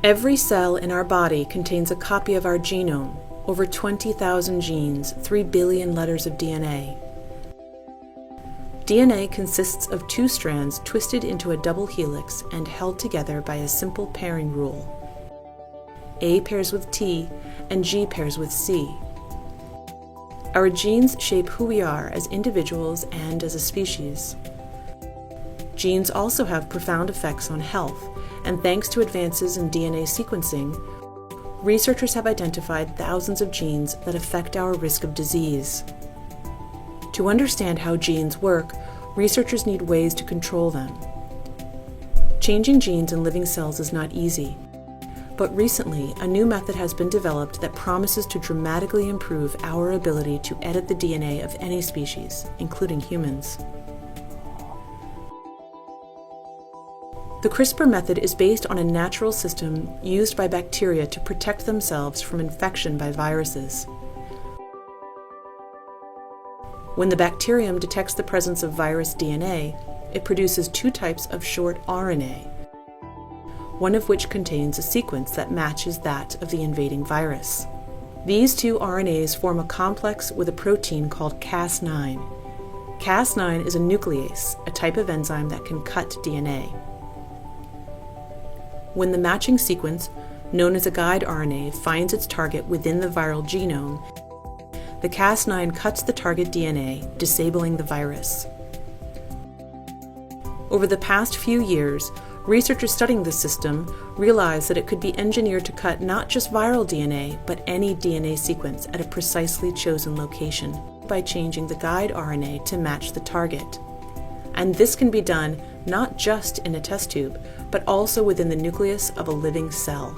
Every cell in our body contains a copy of our genome, over 20,000 genes, 3 billion letters of DNA. DNA consists of 2 strands twisted into a double helix and held together by a simple pairing rule. A pairs with T and G pairs with C. Our genes shape who we are as individuals and as a species. Genes also have profound effects on health, and thanks to advances in DNA sequencing, researchers have identified thousands of genes that affect our risk of disease. To understand how genes work, researchers need ways to control them. Changing genes in living cells is not easy, but recently a new method has been developed that promises to dramatically improve our ability to edit the DNA of any species, including humans. The CRISPR method is based on a natural system used by bacteria to protect themselves from infection by viruses. When the bacterium detects the presence of virus DNA, it produces 2 types of short RNA, one of which contains a sequence that matches that of the invading virus. These 2 RNAs form a complex with a protein called Cas9. Cas9 is a nuclease, a type of enzyme that can cut DNA. When the matching sequence, known as a guide RNA, finds its target within the viral genome, the Cas9 cuts the target DNA, disabling the virus. Over the past few years, researchers studying this system realized that it could be engineered to cut not just viral DNA, but any DNA sequence at a precisely chosen location by changing the guide RNA to match the target. And this can be done not just in a test tube, but also within the nucleus of a living cell.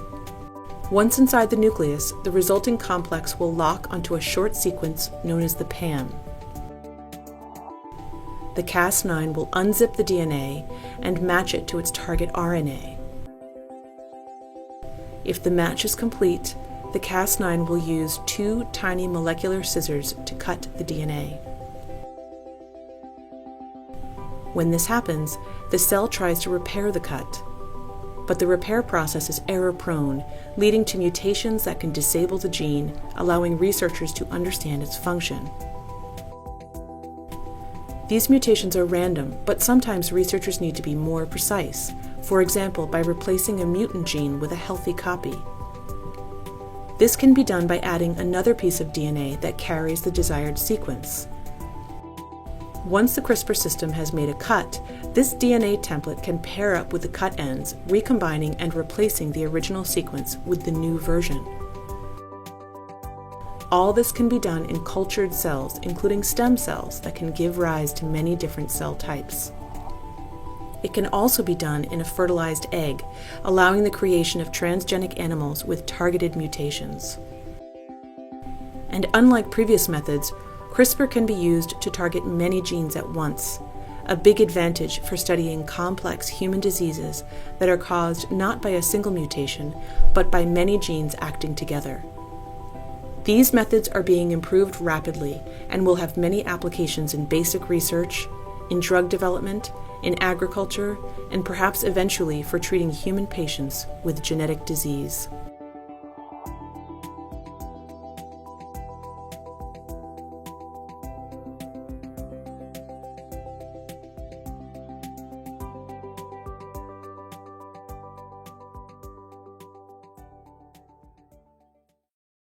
Once inside the nucleus, the resulting complex will lock onto a short sequence known as the PAM. The Cas9 will unzip the DNA and match it to its target RNA. If the match is complete, the Cas9 will use 2 tiny molecular scissors to cut the DNA. When this happens, the cell tries to repair the cut. But the repair process is error-prone, leading to mutations that can disable the gene, allowing researchers to understand its function. These mutations are random, but sometimes researchers need to be more precise, for example, by replacing a mutant gene with a healthy copy. This can be done by adding another piece of DNA that carries the desired sequence. Once the CRISPR system has made a cut, this DNA template can pair up with the cut ends, recombining and replacing the original sequence with the new version. All this can be done in cultured cells, including stem cells that can give rise to many different cell types. It can also be done in a fertilized egg, allowing the creation of transgenic animals with targeted mutations. And unlike previous methods, CRISPR can be used to target many genes at once, a big advantage for studying complex human diseases that are caused not by a single mutation, but by many genes acting together. These methods are being improved rapidly and will have many applications in basic research, in drug development, in agriculture, and perhaps eventually for treating human patients with genetic disease.